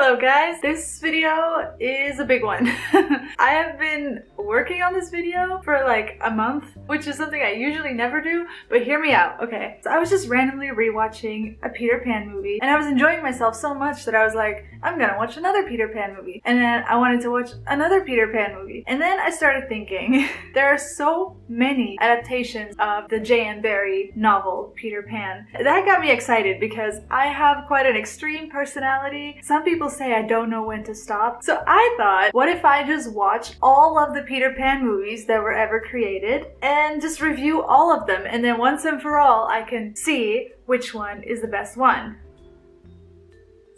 Hello guys, this video is a big one. I have been working on this video for like a month, which is something I usually never do, but hear me out, okay? So I was just randomly rewatching a Peter Pan movie and I was enjoying myself so much that I was like, I'm gonna watch another Peter Pan movie. And then I wanted to watch another Peter Pan movie. And then I started thinking, there are so many adaptations of the J.M. Barrie novel, Peter Pan. That got me excited because I have quite an extreme personality. Some people say I don't know when to stop. So I thought, what if I just watch all of the Peter Pan movies that were ever created and just review all of them, and then once and for all I can see which one is the best one.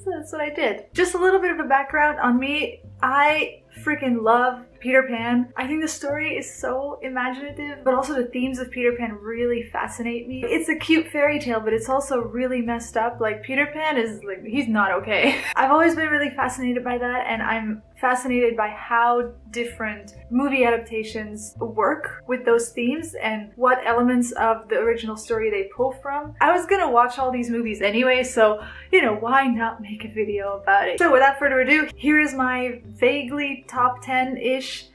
So that's what I did. Just a little bit of a background on me. I freaking love Peter Pan. I think the story is so imaginative, but also the themes of Peter Pan really fascinate me. It's a cute fairy tale, but it's also really messed up. Like, Peter Pan is like, he's not okay. I've always been really fascinated by that, and I'm fascinated by how different movie adaptations work with those themes and what elements of the original story they pull from. I was gonna watch all these movies anyway, so, you know, why not make a video about it? So without further ado, here is my vaguely top 10-ish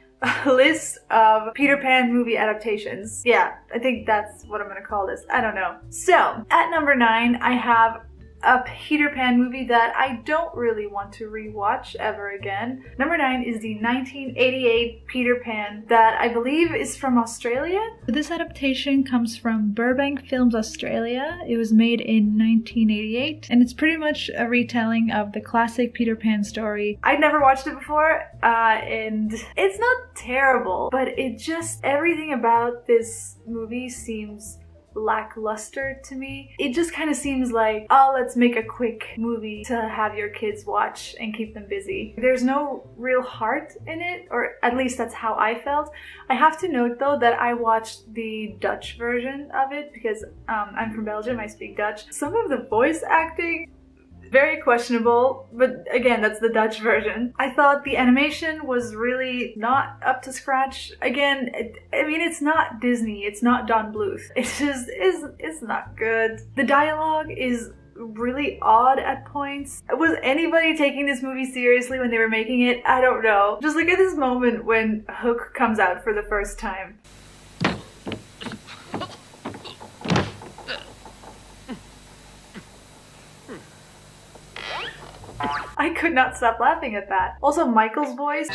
list of Peter Pan movie adaptations. Yeah, I think that's what I'm gonna call this. I don't know. So, at number 9, I have a Peter Pan movie that I don't really want to rewatch ever again. Number 9 is the 1988 Peter Pan that I believe is from Australia. This adaptation comes from Burbank Films Australia. It was made in 1988 and it's pretty much a retelling of the classic Peter Pan story. I'd never watched it before and it's not terrible, but it just, everything about this movie seems lackluster to me. It just kind of seems like, oh, let's make a quick movie to have your kids watch and keep them busy. There's no real heart in it, or at least that's how I felt. I have to note though that I watched the Dutch version of it because I'm from Belgium, I speak Dutch. Some of the voice acting, very questionable, but again, that's the Dutch version. I thought the animation was really not up to scratch. Again, I mean, it's not Disney, it's not Don Bluth. It's just, it's not good. The dialogue is really odd at points. Was anybody taking this movie seriously when they were making it? I don't know. Just look at this moment when Hook comes out for the first time. I could not stop laughing at that. Also, Michael's voice.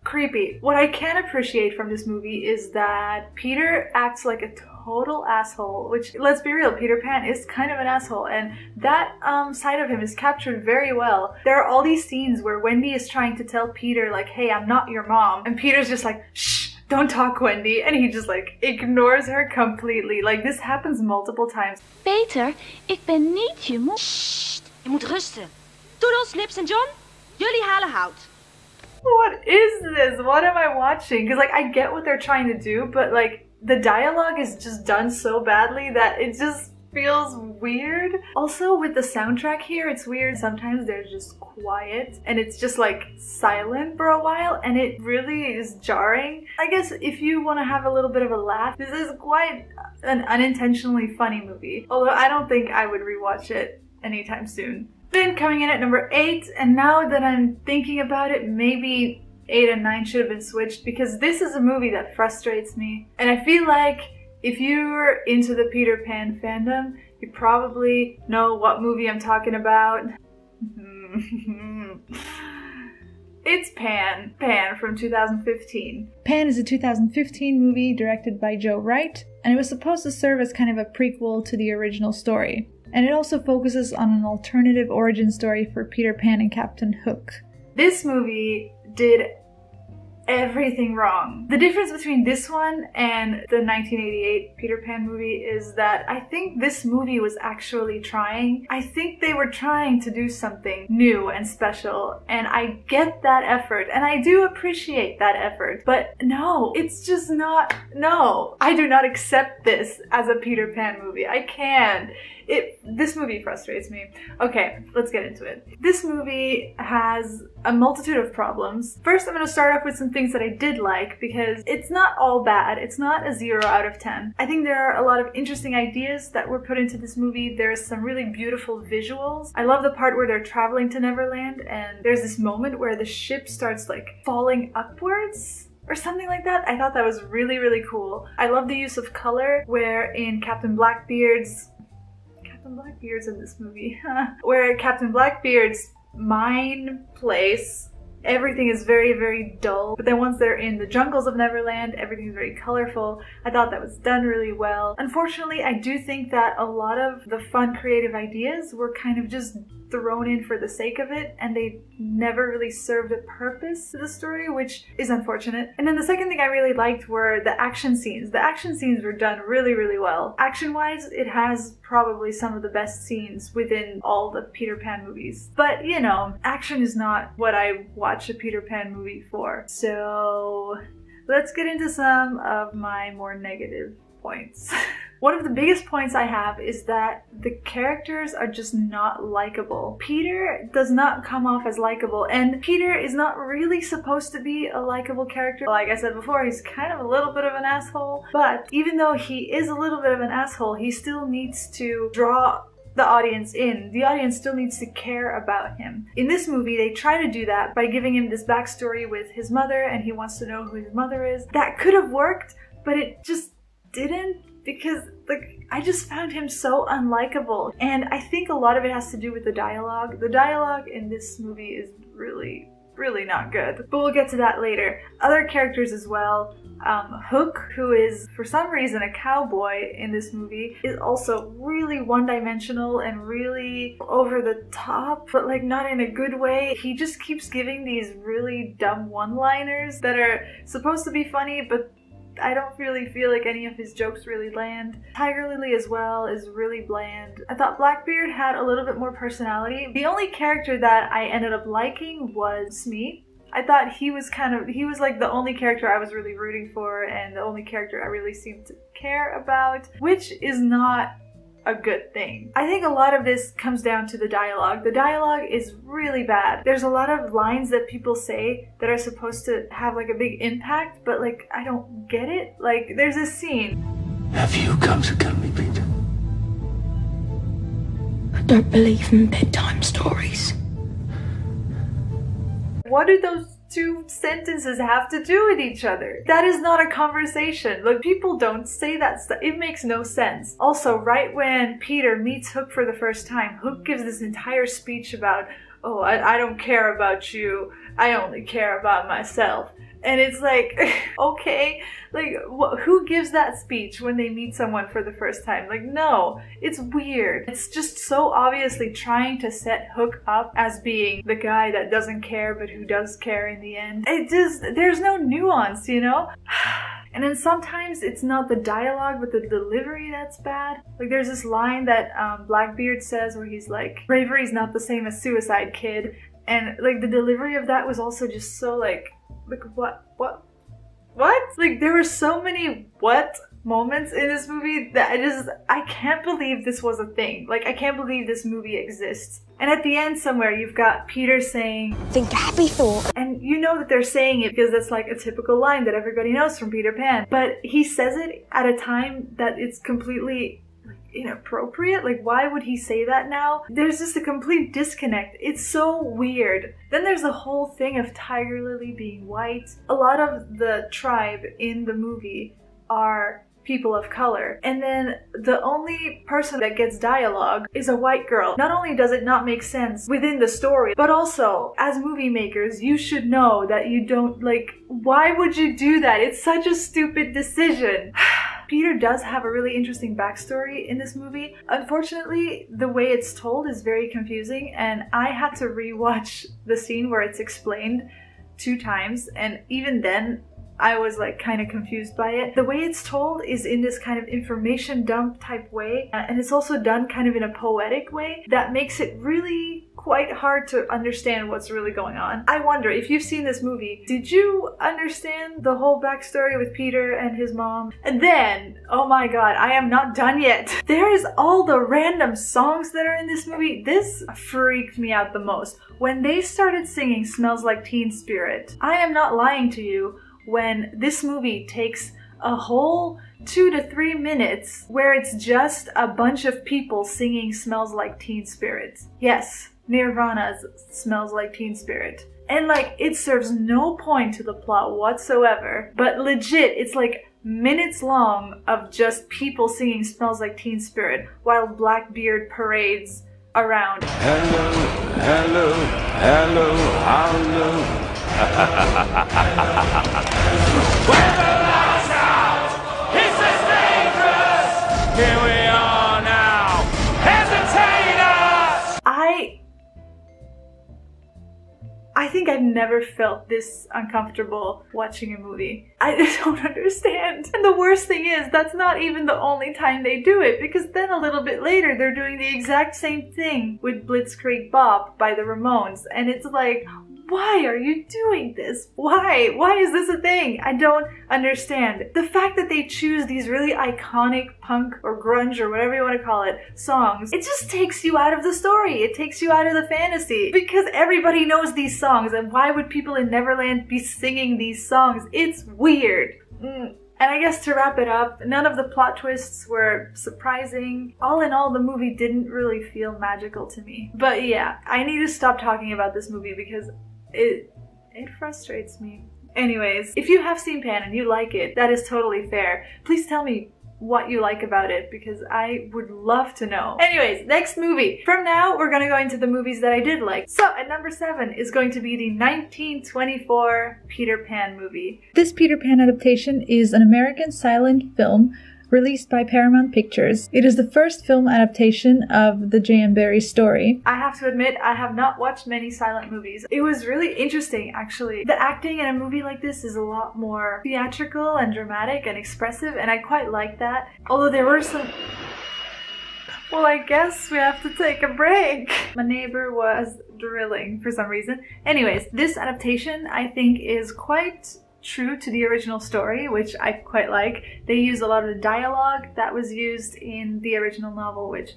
Creepy. What I can appreciate from this movie is that Peter acts like a total asshole, which, let's be real, Peter Pan is kind of an asshole, and that side of him is captured very well. There are all these scenes where Wendy is trying to tell Peter, like, hey, I'm not your mom, and Peter's just like, shh, don't talk, Wendy, and he just like ignores her completely. Like, this happens multiple times. Peter, ik ben niet je moeder. Je moet rusten. Toodles, Lips en John, jullie halen hout. What is this? What am I watching? Because, like, I get what they're trying to do, but, like, the dialogue is just done so badly that it just feels weird. Also, with the soundtrack here, it's weird. Sometimes they're just quiet and it's just, like, silent for a while, and it really is jarring. I guess if you want to have a little bit of a laugh, this is quite an unintentionally funny movie. Although I don't think I would rewatch it anytime soon. Then coming in at number 8, and now that I'm thinking about it, maybe 8 and 9 should have been switched because this is a movie that frustrates me. And I feel like if you're into the Peter Pan fandom, you probably know what movie I'm talking about. It's Pan. Pan from 2015. Pan is a 2015 movie directed by Joe Wright, and it was supposed to serve as kind of a prequel to the original story. And it also focuses on an alternative origin story for Peter Pan and Captain Hook. This movie did everything wrong. The difference between this one and the 1988 Peter Pan movie is that I think this movie was actually trying. I think they were trying to do something new and special, and I get that effort, and I do appreciate that effort. But no, it's just not, no. I do not accept this as a Peter Pan movie. I can't. This movie frustrates me. Okay, let's get into it. This movie has a multitude of problems. First, I'm going to start off with some things that I did like, because it's not all bad. It's not a 0 out of 10. I think there are a lot of interesting ideas that were put into this movie. There's some really beautiful visuals. I love the part where they're traveling to Neverland, and there's this moment where the ship starts like falling upwards or something like that. I thought that was really, really cool. I love the use of color, where in Captain Blackbeard's in this movie, where Captain Blackbeard's mine place, everything is very, very dull. But then once they're in the jungles of Neverland, everything's very colorful. I thought that was done really well. Unfortunately, I do think that a lot of the fun, creative ideas were kind of just thrown in for the sake of it, and they never really served a purpose to the story, which is unfortunate. And then the second thing I really liked were the action scenes. The action scenes were done really, really well. Action-wise, it has probably some of the best scenes within all the Peter Pan movies. But, you know, action is not what I watch a Peter Pan movie for. So let's get into some of my more negative points. One of the biggest points I have is that the characters are just not likable. Peter does not come off as likable, and Peter is not really supposed to be a likable character. Like I said before, he's kind of a little bit of an asshole, but even though he is a little bit of an asshole, he still needs to draw the audience in. The audience still needs to care about him. In this movie, they try to do that by giving him this backstory with his mother, and he wants to know who his mother is. That could have worked, but it just didn't, because like I just found him so unlikable. And I think a lot of it has to do with the dialogue. The dialogue in this movie is really, really not good, but we'll get to that later. Other characters as well. Hook, who is for some reason a cowboy in this movie, is also really one-dimensional and really over the top, but like not in a good way. He just keeps giving these really dumb one-liners that are supposed to be funny, but I don't really feel like any of his jokes really land. Tiger Lily as well is really bland. I thought Blackbeard had a little bit more personality. The only character that I ended up liking was Smee. I thought he was like the only character I was really rooting for, and the only character I really seemed to care about, which is not a good thing. I think a lot of this comes down to the dialogue. The dialogue is really bad. There's a lot of lines that people say that are supposed to have like a big impact, but like I don't get it. Like there's a scene. Have you come to kill me, Peter? I don't believe in bedtime stories. What do those two sentences have to do with each other? That is not a conversation. Like, people don't say that stuff. It makes no sense. Also, right when Peter meets Hook for the first time, Hook gives this entire speech about, oh, I don't care about you. I only care about myself. And it's like, okay, like, who gives that speech when they meet someone for the first time? Like, no, it's weird. It's just so obviously trying to set Hook up as being the guy that doesn't care but who does care in the end. There's no nuance, you know? And then sometimes it's not the dialogue but the delivery that's bad. Like there's this line that Blackbeard says where he's like, bravery's not the same as suicide, kid. And like the delivery of that was also just so like what? Like there were so many what moments in this movie that I can't believe this was a thing. Like I can't believe this movie exists. And at the end somewhere you've got Peter saying, think a happy thought. And you know that they're saying it because that's like a typical line that everybody knows from Peter Pan. But he says it at a time that it's completely inappropriate. Like why would he say that now? There's just a complete disconnect. It's so weird. Then there's the whole thing of Tiger Lily being white. A lot of the tribe in the movie are people of color, and then the only person that gets dialogue is a white girl. Not only does it not make sense within the story, but also as movie makers you should know that you don't, like, why would you do that? It's such a stupid decision. Peter does have a really interesting backstory in this movie. Unfortunately, the way it's told is very confusing, and I had to rewatch the scene where it's explained 2 times, and even then I was like kind of confused by it. The way it's told is in this kind of information dump type way, and it's also done kind of in a poetic way that makes it really quite hard to understand what's really going on. I wonder, if you've seen this movie, did you understand the whole backstory with Peter and his mom? And then, oh my god, I am not done yet. There is all the random songs that are in this movie. This freaked me out the most. When they started singing Smells Like Teen Spirit, I am not lying to you, when this movie takes a whole 2 to 3 minutes where it's just a bunch of people singing Smells Like Teen Spirit. Yes, Nirvana's Smells Like Teen Spirit. And like, it serves no point to the plot whatsoever, but legit, it's like minutes long of just people singing Smells Like Teen Spirit while Blackbeard parades around. Hello, hello, hello, hello. When the lights out, it's as dangerous. Here we are now. Hesitate us. I think I've never felt this uncomfortable watching a movie. I don't understand. And the worst thing is, that's not even the only time they do it, because then a little bit later they're doing the exact same thing with Blitzkrieg Bop by the Ramones. And it's like, why are you doing this? Why? Why is this a thing? I don't understand. The fact that they choose these really iconic punk or grunge or whatever you want to call it songs, it just takes you out of the story. It takes you out of the fantasy because everybody knows these songs, and why would people in Neverland be singing these songs? It's weird. And I guess to wrap it up, none of the plot twists were surprising. All in all, the movie didn't really feel magical to me. But yeah, I need to stop talking about this movie because it frustrates me. Anyways, if you have seen Pan and you like it, that is totally fair. Please tell me what you like about it, because I would love to know. Anyways, next movie. From now, we're gonna go into the movies that I did like. So at number 7 is going to be the 1924 Peter Pan movie. This Peter Pan adaptation is an American silent film released by Paramount Pictures. It is the first film adaptation of the J.M. Barrie story. I have to admit, I have not watched many silent movies. It was really interesting, actually. The acting in a movie like this is a lot more theatrical and dramatic and expressive, and I quite like that. Although there were some... Well, I guess we have to take a break. My neighbor was drilling for some reason. Anyways, this adaptation, I think, is quite true to the original story, which I quite like. They use a lot of the dialogue that was used in the original novel, which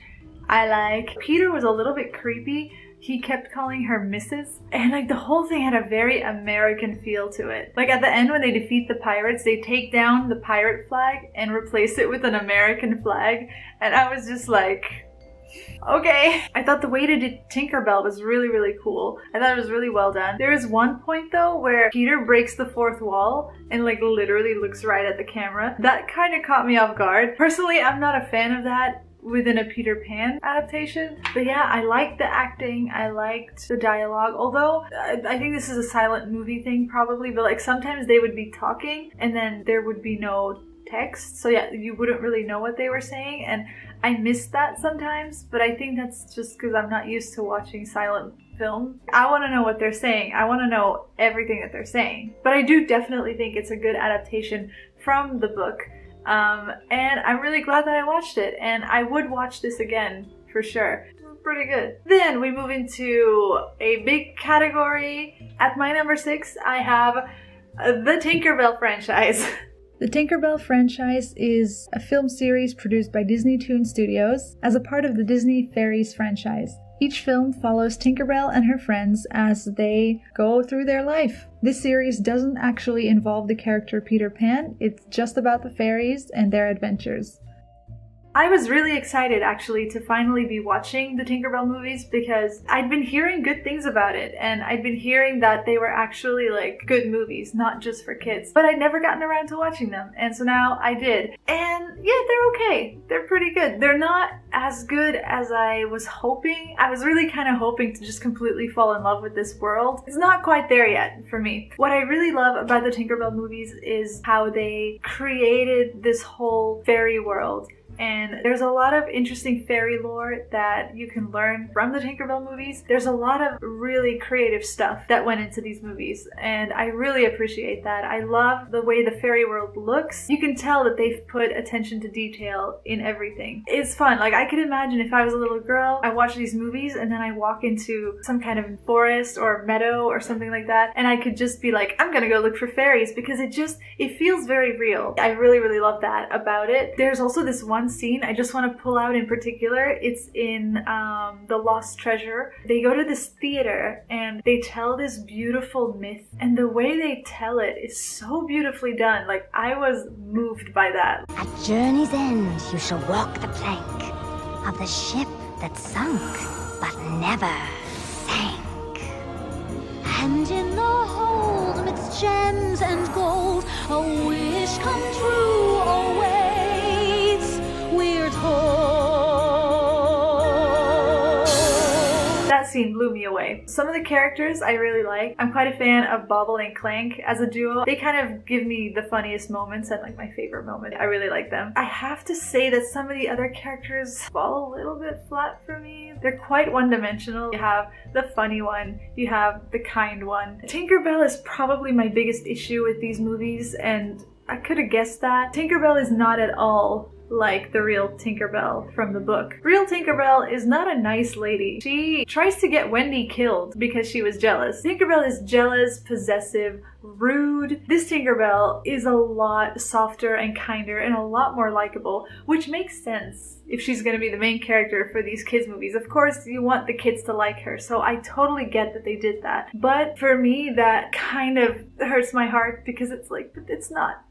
I like. Peter was a little bit creepy. He kept calling her Mrs. And like the whole thing had a very American feel to it. Like at the end when they defeat the pirates, they take down the pirate flag and replace it with an American flag. And I was just like, okay. I thought the way they did Tinkerbell was really, really cool. I thought it was really well done. There is one point though where Peter breaks the fourth wall and like literally looks right at the camera. That kind of caught me off guard. Personally, I'm not a fan of that within a Peter Pan adaptation. But yeah, I liked the acting, I liked the dialogue, although I think this is a silent movie thing probably, but like sometimes they would be talking and then there would be no text, so yeah, you wouldn't really know what they were saying, and I miss that sometimes, but I think that's just because I'm not used to watching silent film. I want to know what they're saying. I want to know everything that they're saying. But I do definitely think it's a good adaptation from the book. And I'm really glad that I watched it, and I would watch this again for sure. Pretty good. Then we move into a big category. At my number 6, I have the Tinkerbell franchise. The Tinkerbell franchise is a film series produced by Disney Toon Studios as a part of the Disney Fairies franchise. Each film follows Tinkerbell and her friends as they go through their life. This series doesn't actually involve the character Peter Pan, it's just about the fairies and their adventures. I was really excited actually to finally be watching the Tinkerbell movies because I'd been hearing good things about it, and I'd been hearing that they were actually like good movies, not just for kids, but I'd never gotten around to watching them, and so now I did. And yeah, they're okay. They're pretty good. They're not as good as I was hoping. I was really kind of hoping to just completely fall in love with this world. It's not quite there yet for me. What I really love about the Tinkerbell movies is how they created this whole fairy world and there's a lot of interesting fairy lore that you can learn from the Tinkerbell movies. There's a lot of really creative stuff that went into these movies, and I really appreciate that. I love the way the fairy world looks. You can tell that they've put attention to detail in everything. It's fun. Like, I could imagine if I was a little girl, I watch these movies and then I walk into some kind of forest or meadow or something like that, and I could just be like, I'm gonna go look for fairies, because it feels very real. I really, really love that about it. There's also this one scene I just want to pull out in particular. It's in The Lost Treasure. They go to this theater and they tell this beautiful myth, and the way they tell it is so beautifully done. Like, I was moved by that. At journey's end you shall walk the plank of the ship that sunk but never sank. And in the hold amidst gems and gold, a wish come true awaits, we're told. That scene blew me away. Some of the characters I really like. I'm quite a fan of Bobble and Clank as a duo. They kind of give me the funniest moments and like my favorite moment. I really like them. I have to say that some of the other characters fall a little bit flat for me. They're quite one-dimensional. You have the funny one, you have the kind one. Tinkerbell is probably my biggest issue with these movies, and I could have guessed that. Tinkerbell is not at all like the real Tinkerbell from the book. Real Tinkerbell is not a nice lady. She tries to get Wendy killed because she was jealous. Tinkerbell is jealous, possessive, rude. This Tinkerbell is a lot softer and kinder and a lot more likable, which makes sense if she's going to be the main character for these kids movies. Of course, you want the kids to like her, so I totally get that they did that. But for me, that kind of hurts my heart, because it's like, but that's not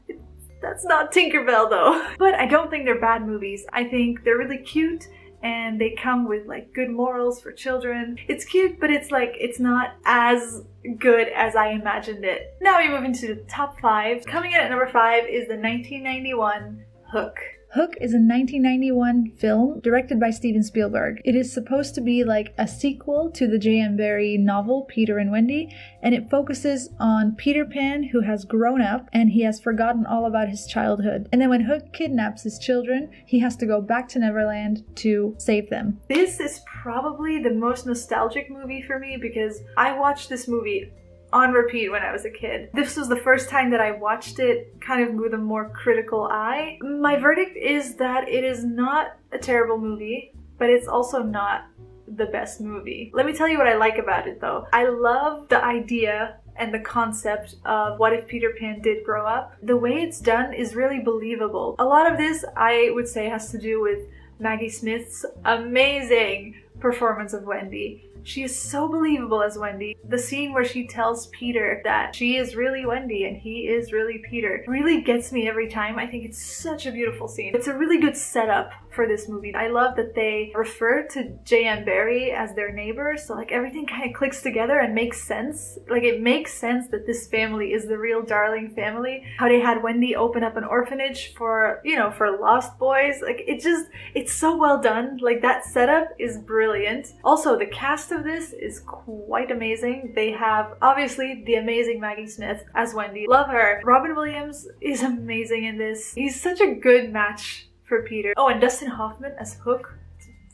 Tinkerbell though. But I don't think they're bad movies. I think they're really cute, and they come with like good morals for children. It's cute, but it's like, it's not as good as I imagined it. Now we move into the top 5. Coming in at number 5 is the 1991 Hook. Hook is a 1991 film directed by Steven Spielberg. It is supposed to be like a sequel to the J.M. Barrie novel Peter and Wendy, and it focuses on Peter Pan, who has grown up and he has forgotten all about his childhood. And then when Hook kidnaps his children, he has to go back to Neverland to save them. This is probably the most nostalgic movie for me, because I watched this movie on repeat when I was a kid. This was the first time that I watched it kind of with a more critical eye. My verdict is that it is not a terrible movie, but it's also not the best movie. Let me tell you what I like about it though. I love the idea and the concept of what if Peter Pan did grow up. The way it's done is really believable. A lot of this, I would say, has to do with Maggie Smith's amazing performance of Wendy. She is so believable as Wendy. The scene where she tells Peter that she is really Wendy and he is really Peter really gets me every time. I think it's such a beautiful scene. It's a really good setup for this movie. I love that they refer to J.M. Barrie as their neighbor, so like everything kind of clicks together and makes sense. Like, it makes sense that this family is the real Darling family. How they had Wendy open up an orphanage for, you know, for lost boys. Like, it's so well done. Like, that setup is brilliant. Also, the cast of this is quite amazing. They have obviously the amazing Maggie Smith as Wendy. Love her. Robin Williams is amazing in this. He's such a good match for Peter. Oh, and Dustin Hoffman as Hook.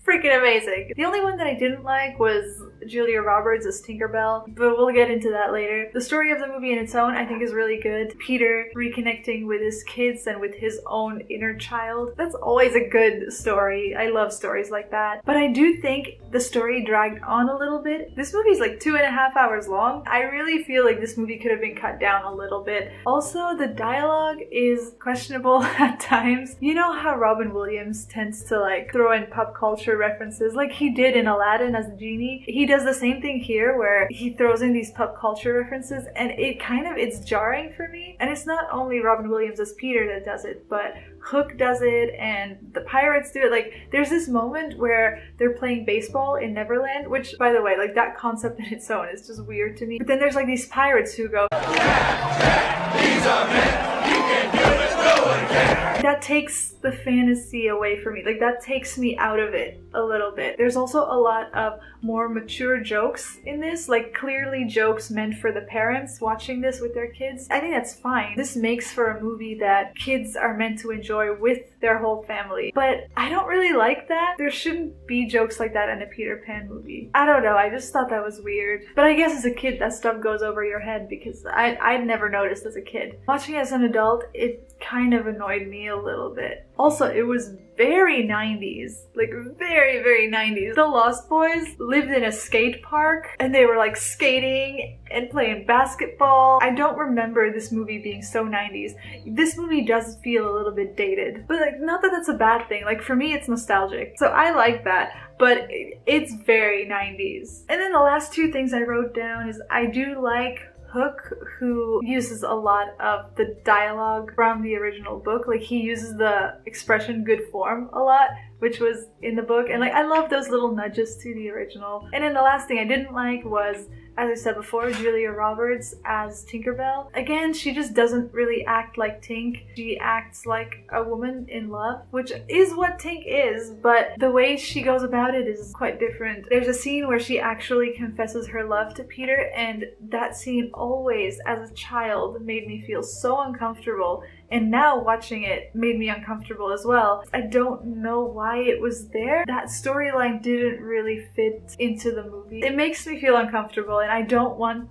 Freaking amazing. The only one that I didn't like was Julia Roberts as Tinkerbell, but we'll get into that later. The story of the movie in its own, I think, is really good. Peter reconnecting with his kids and with his own inner child. That's always a good story. I love stories like that. But I do think the story dragged on a little bit. This movie's like 2.5 hours long. I really feel like this movie could have been cut down a little bit. Also, the dialogue is questionable at times. You know how Robin Williams tends to like throw in pop culture references, like he did in Aladdin as the genie. He does the same thing here, where he throws in these pop culture references, and it's jarring for me. And it's not only Robin Williams as Peter that does it, but Hook does it, and the pirates do it. Like, there's this moment where they're playing baseball in Neverland, which, by the way, like, that concept in its own is just weird to me. But then there's like these pirates who go, Jack, these are men, you can do it, go! That takes the fantasy away from me. Like, that takes me out of it a little bit. There's also a lot of more mature jokes in this, like clearly jokes meant for the parents watching this with their kids. I think that's fine. This makes for a movie that kids are meant to enjoy with their whole family. But I don't really like that. There shouldn't be jokes like that in a Peter Pan movie. I don't know, I just thought that was weird. But I guess as a kid that stuff goes over your head because I'd never noticed as a kid. Watching as an adult, it kind of annoyed me a little bit. Also, it was very 90s. Like, very, very 90s. The Lost Boys lived in a skate park and they were like skating and playing basketball. I don't remember this movie being so 90s. This movie does feel a little bit dated. But like, not that that's a bad thing. Like, for me, it's nostalgic. So I like that. But it's very 90s. And then the last two things I wrote down is I do like Hook, who uses a lot of the dialogue from the original book. Like, he uses the expression good form a lot, which was in the book. And like, I love those little nudges to the original. And then the last thing I didn't like was, as I said before, Julia Roberts as Tinkerbell. Again, she just doesn't really act like Tink. She acts like a woman in love, which is what Tink is, but the way she goes about it is quite different. There's a scene where she actually confesses her love to Peter, and that scene always, as a child, made me feel so uncomfortable. And now watching it made me uncomfortable as well. I don't know why it was there. That storyline didn't really fit into the movie. It makes me feel uncomfortable and I don't want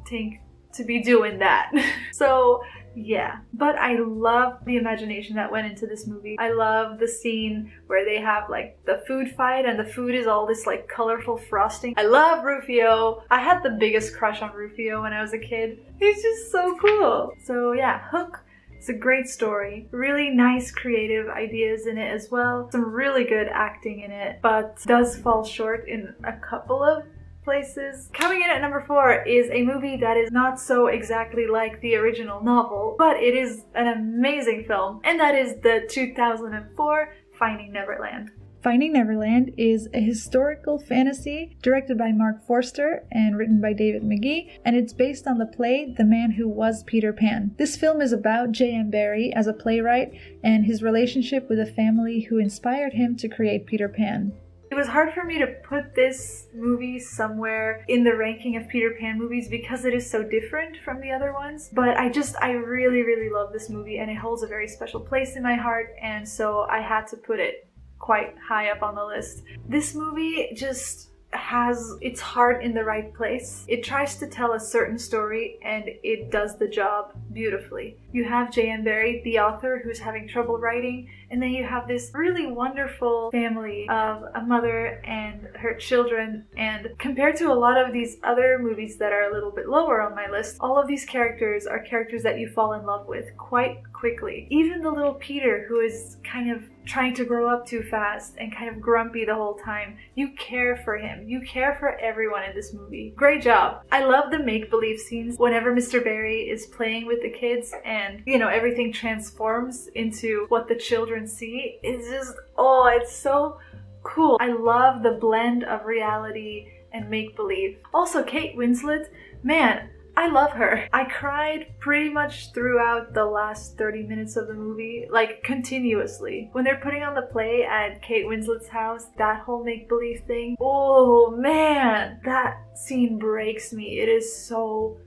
Tink to be doing that. So yeah, but I love the imagination that went into this movie. I love the scene where they have like the food fight and the food is all this like colorful frosting. I love Rufio. I had the biggest crush on Rufio when I was a kid. He's just so cool. So yeah, Hook. It's a great story. Really nice creative ideas in it as well. Some really good acting in it, but does fall short in a couple of places. Coming in at number 4 is a movie that is not so exactly like the original novel, but it is an amazing film, and that is the 2004 Finding Neverland. Finding Neverland is a historical fantasy directed by Mark Forster and written by David McGee, and it's based on the play The Man Who Was Peter Pan. This film is about J.M. Barrie as a playwright and his relationship with a family who inspired him to create Peter Pan. It was hard for me to put this movie somewhere in the ranking of Peter Pan movies because it is so different from the other ones. But I really, really love this movie and it holds a very special place in my heart, and so I had to put it quite high up on the list. This movie just has its heart in the right place. It tries to tell a certain story and it does the job beautifully. You have J.M. Barrie, the author, who's having trouble writing, and then you have this really wonderful family of a mother and her children, and compared to a lot of these other movies that are a little bit lower on my list, all of these characters are characters that you fall in love with quite quickly. Even the little Peter, who is kind of trying to grow up too fast and kind of grumpy the whole time, you care for him. You care for everyone in this movie. Great job. I love the make-believe scenes whenever Mr. Barrie is playing with the kids and, you know, everything transforms into what the children see. It's just, oh, it's so cool. I love the blend of reality and make-believe. Also, Kate Winslet, man, I love her. I cried pretty much throughout the last 30 minutes of the movie, like continuously. When they're putting on the play at Kate Winslet's house, that whole make-believe thing, oh man, that scene breaks me. It is so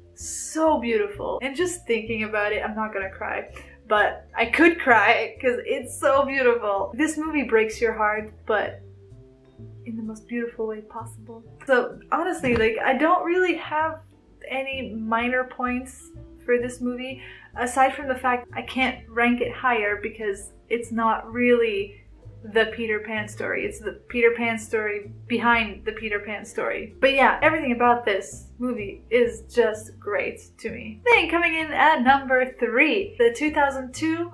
beautiful. And just thinking about it, I'm not gonna cry, but I could cry because it's so beautiful. This movie breaks your heart, but in the most beautiful way possible. So honestly, like, I don't really have any minor points for this movie, aside from the fact I can't rank it higher because it's not really the Peter Pan story. It's the Peter Pan story behind the Peter Pan story. But yeah, everything about this movie is just great to me. Then coming in at number 3, the 2002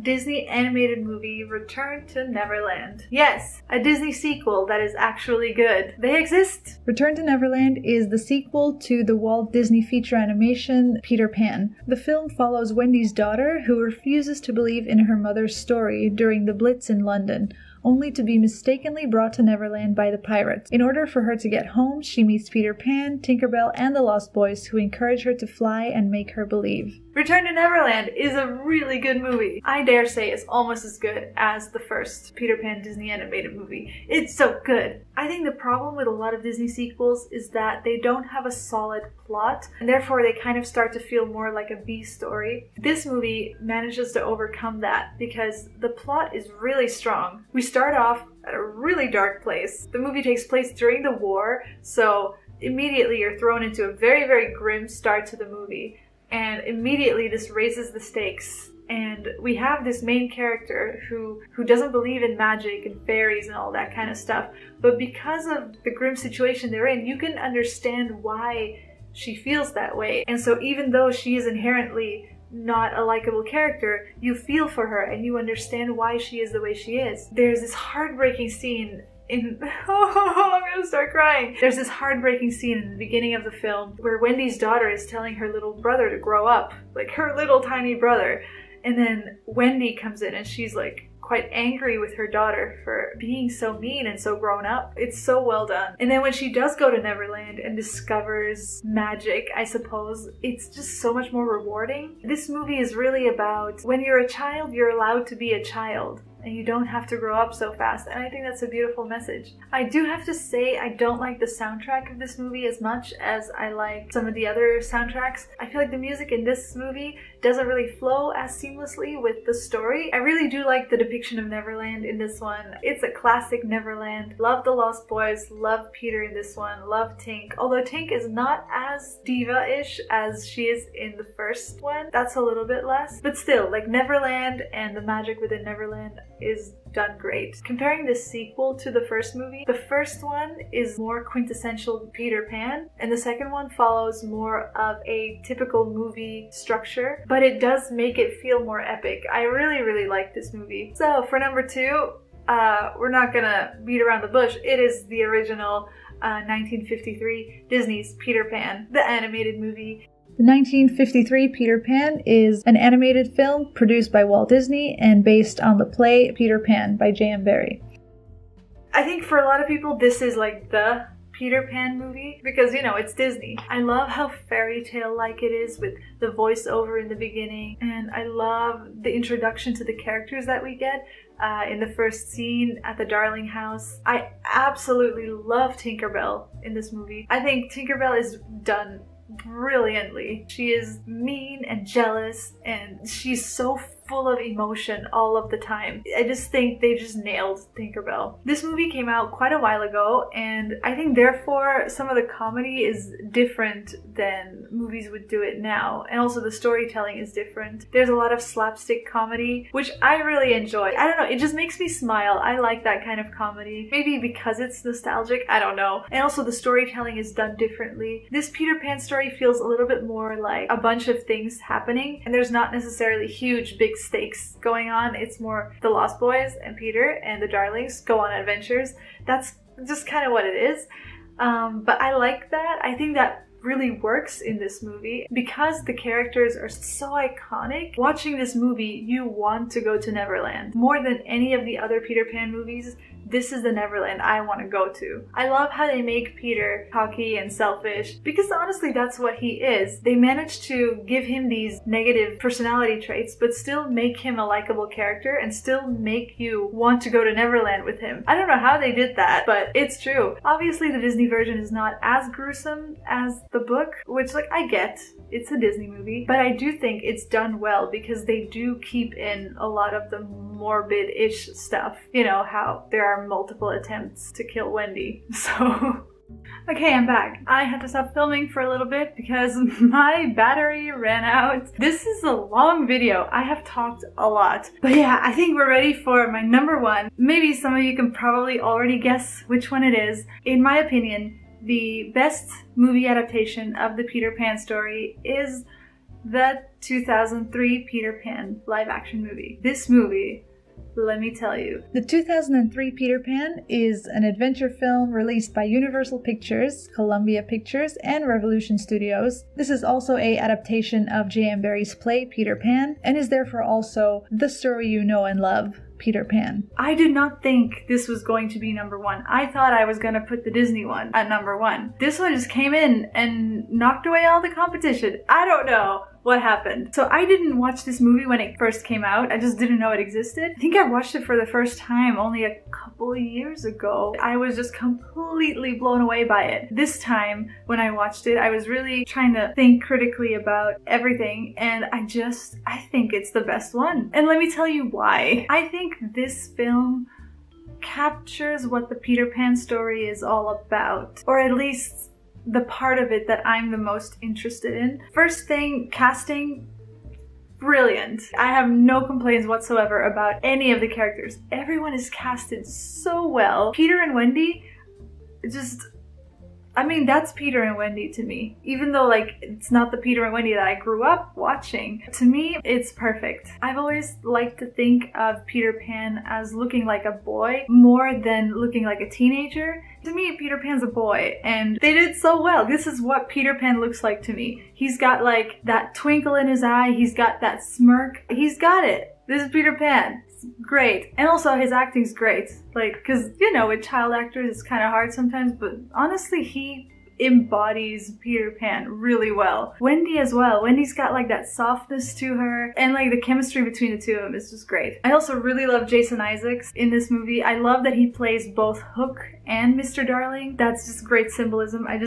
Disney animated movie Return to Neverland. Yes, a Disney sequel that is actually good. They exist! Return to Neverland is the sequel to the Walt Disney feature animation Peter Pan. The film follows Wendy's daughter, who refuses to believe in her mother's story during the Blitz in London. only to be mistakenly brought to Neverland by the pirates. In order for her to get home, she meets Peter Pan, Tinkerbell, and the Lost Boys, who encourage her to fly and make her believe. Return to Neverland is a really good movie. I dare say it's almost as good as the first Peter Pan Disney animated movie. It's so good. I think the problem with a lot of Disney sequels is that they don't have a solid plot, and therefore they kind of start to feel more like a B story. This movie manages to overcome that because the plot is really strong. We start off at a really dark place. The movie takes place during the war, so immediately you're thrown into a very, very grim start to the movie. And immediately this raises the stakes. And we have this main character who doesn't believe in magic and fairies and all that kind of stuff. But because of the grim situation they're in, you can understand why she feels that way. And so even though she is inherently not a likable character, you feel for her and you understand why she is the way she is. There's this heartbreaking scene I'm gonna start crying. There's this heartbreaking scene in the beginning of the film where Wendy's daughter is telling her little brother to grow up, like her little tiny brother. And then Wendy comes in and she's like quite angry with her daughter for being so mean and so grown up. It's so well done. And then when she does go to Neverland and discovers magic, I suppose, it's just so much more rewarding. This movie is really about when you're a child, you're allowed to be a child. And you don't have to grow up so fast, and I think that's a beautiful message. I do have to say I don't like the soundtrack of this movie as much as I like some of the other soundtracks. I feel like the music in this movie doesn't really flow as seamlessly with the story. I really do like the depiction of Neverland in this one. It's a classic Neverland. Love the Lost Boys, love Peter in this one, love Tink. Although Tink is not as diva-ish as she is in the first one. That's a little bit less. But still, like Neverland and the magic within Neverland is done great. Comparing this sequel to the first movie, the first one is more quintessential Peter Pan, and the second one follows more of a typical movie structure, but it does make it feel more epic. I really, really like this movie. So for number 2, we're not gonna beat around the bush. It is the original 1953 Disney's Peter Pan, the animated movie. The 1953 Peter Pan is an animated film produced by Walt Disney and based on the play Peter Pan by J.M. Barrie. I think for a lot of people this is like the Peter Pan movie because, you know, it's Disney. I love how fairy tale-like it is with the voiceover in the beginning, and I love the introduction to the characters that we get in the first scene at the Darling house. I absolutely love Tinkerbell in this movie. I think Tinkerbell is done brilliantly. She is mean and jealous, and she's so full of emotion all of the time. I just think they just nailed Tinkerbell. This movie came out quite a while ago, and I think therefore some of the comedy is different than movies would do it now, and also the storytelling is different. There's a lot of slapstick comedy, which I really enjoy. I don't know, it just makes me smile. I like that kind of comedy. Maybe because it's nostalgic, I don't know. And also the storytelling is done differently. This Peter Pan story feels a little bit more like a bunch of things happening, and there's not necessarily huge, big stakes going on. It's more the Lost Boys and Peter and the Darlings go on adventures. That's just kind of what it is. But I like that. I think that really works in this movie because the characters are so iconic. Watching this movie, you want to go to Neverland. More than any of the other Peter Pan movies, this is the Neverland I want to go to. I love how they make Peter cocky and selfish because honestly that's what he is. They managed to give him these negative personality traits but still make him a likable character and still make you want to go to Neverland with him. I don't know how they did that, but it's true. Obviously the Disney version is not as gruesome as the book, which like I get, it's a Disney movie, but I do think it's done well because they do keep in a lot of the morbid-ish stuff. You know, how there are multiple attempts to kill Wendy. So okay, I'm back. I had to stop filming for a little bit because my battery ran out. This is a long video. I have talked a lot. But yeah, I think we're ready for my number 1. Maybe some of you can probably already guess which one it is. In my opinion, the best movie adaptation of the Peter Pan story is the 2003 Peter Pan live-action movie. This movie, let me tell you. The 2003 Peter Pan is an adventure film released by Universal Pictures, Columbia Pictures, and Revolution Studios. This is also an adaptation of J.M. Barrie's play Peter Pan, and is therefore also the story you know and love Peter Pan. I did not think this was going to be number one. I thought I was going to put the Disney one at number one. This one just came in and knocked away all the competition. I don't know what happened. So I didn't watch this movie when it first came out. I just didn't know it existed. I think I watched it for the first time only a couple of years ago. I was just completely blown away by it. This time when I watched it, I was really trying to think critically about everything, and I think it's the best one. And let me tell you why. I think this film captures what the Peter Pan story is all about, or at least the part of it that I'm the most interested in. First thing, casting, brilliant. I have no complaints whatsoever about any of the characters. Everyone is casted so well. Peter and Wendy, that's Peter and Wendy to me. Even though it's not the Peter and Wendy that I grew up watching, to me it's perfect. I've always liked to think of Peter Pan as looking like a boy more than looking like a teenager. To me, Peter Pan's a boy, and they did so well. This is what Peter Pan looks like to me. He's got that twinkle in his eye, he's got that smirk, he's got it. This is Peter Pan. It's great. And also his acting's great. Because, with child actors it's kind of hard sometimes, but honestly he embodies Peter Pan really well. Wendy as well. Wendy's got that softness to her, and the chemistry between the two of them is just great. I also really love Jason Isaacs in this movie. I love that he plays both Hook and Mr. Darling. That's just great symbolism. It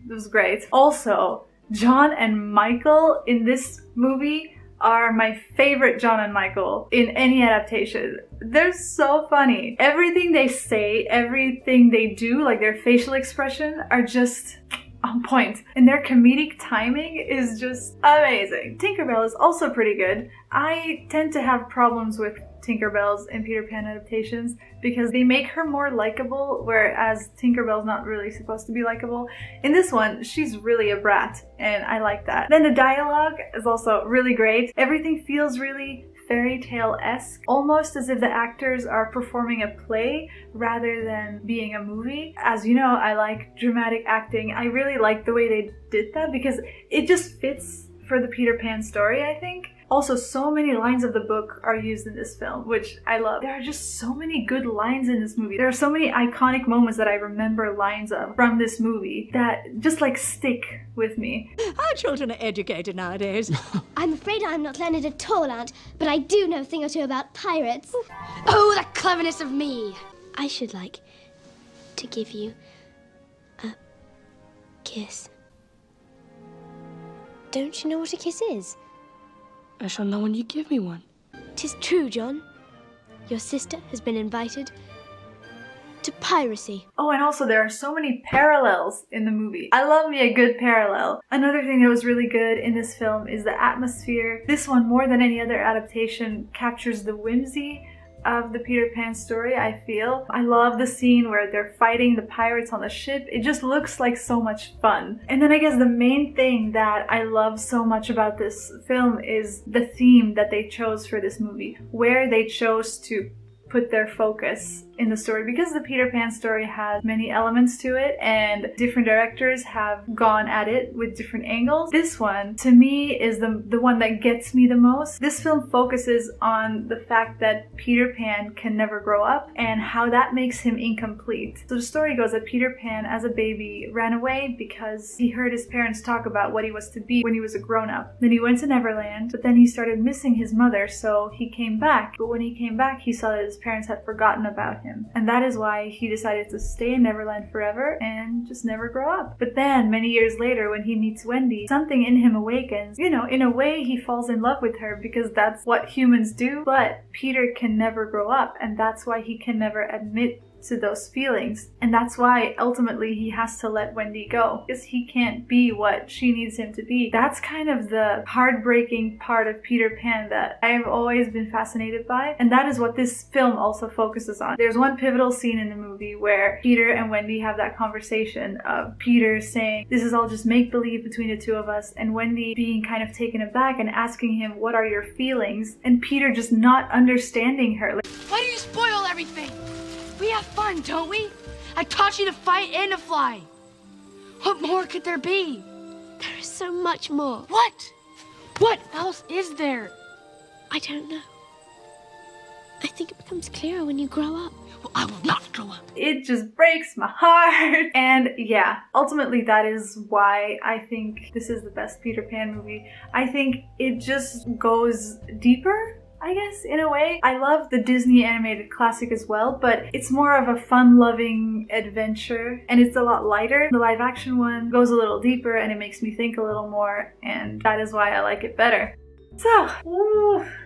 was great. Also, John and Michael in this movie are my favorite John and Michael in any adaptation. They're so funny. Everything they say, everything they do, their facial expression are just on point. And their comedic timing is just amazing. Tinkerbell is also pretty good. I tend to have problems with Tinkerbell's and Peter Pan adaptations because they make her more likable, whereas Tinkerbell's not really supposed to be likable. In this one, she's really a brat, and I like that. Then the dialogue is also really great. Everything feels really fairy tale-esque, almost as if the actors are performing a play rather than being a movie. As you know, I like dramatic acting. I really like the way they did that because it just fits for the Peter Pan story, I think. Also, so many lines of the book are used in this film, which I love. There are just so many good lines in this movie. There are so many iconic moments that I remember lines of from this movie that just stick with me. Our children are educated nowadays. I'm afraid I'm not learned at all, Aunt, but I do know a thing or two about pirates. Oh, the cleverness of me! I should like to give you a kiss. Don't you know what a kiss is? I shall know when you give me one. 'Tis true, John. Your sister has been invited to piracy. Oh, and also there are so many parallels in the movie. I love me a good parallel. Another thing that was really good in this film is the atmosphere. This one, more than any other adaptation, captures the whimsy of the Peter Pan story, I feel. I love the scene where they're fighting the pirates on the ship. It just looks like so much fun. And then I guess the main thing that I love so much about this film is the theme that they chose for this movie, where they chose to put their focus in the story, because the Peter Pan story has many elements to it and different directors have gone at it with different angles. This one, to me, is the one that gets me the most. This film focuses on the fact that Peter Pan can never grow up and how that makes him incomplete. So the story goes that Peter Pan, as a baby, ran away because he heard his parents talk about what he was to be when he was a grown-up. Then he went to Neverland, but then he started missing his mother, so he came back. But when he came back, he saw that his parents had forgotten about him. And that is why he decided to stay in Neverland forever and just never grow up. But then, many years later, when he meets Wendy, something in him awakens. You know, in a way, he falls in love with her because that's what humans do. But Peter can never grow up, and that's why he can never admit to those feelings. And that's why ultimately he has to let Wendy go, because he can't be what she needs him to be. That's kind of the heartbreaking part of Peter Pan that I've always been fascinated by, and that is what this film also focuses on. There's one pivotal scene in the movie where Peter and Wendy have that conversation of Peter saying, this is all just make-believe between the two of us, and Wendy being kind of taken aback and asking him, what are your feelings? And Peter just not understanding her. Why do you spoil everything? We have fun, don't we? I taught you to fight and to fly. What more could there be? There is so much more. What? What else is there? I don't know. I think it becomes clearer when you grow up. Well, I will not grow up. It just breaks my heart. And yeah, ultimately that is why I think this is the best Peter Pan movie. I think it just goes deeper, I guess, in a way. I love the Disney animated classic as well, but it's more of a fun-loving adventure and it's a lot lighter. The live action one goes a little deeper and it makes me think a little more, and that is why I like it better. So,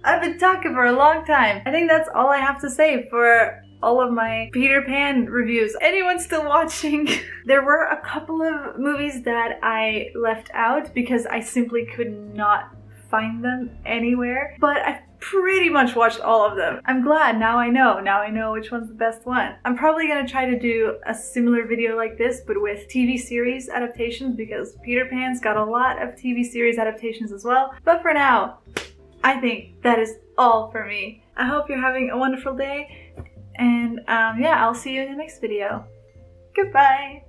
I've been talking for a long time. I think that's all I have to say for all of my Peter Pan reviews. Anyone still watching? There were a couple of movies that I left out because I simply could not find them anywhere, but I pretty much watched all of them. I'm glad, now I know which one's the best one. I'm probably gonna try to do a similar video like this, but with TV series adaptations, because Peter Pan's got a lot of TV series adaptations as well. But for now, I think that is all for me. I hope you're having a wonderful day, and yeah, I'll see you in the next video. Goodbye!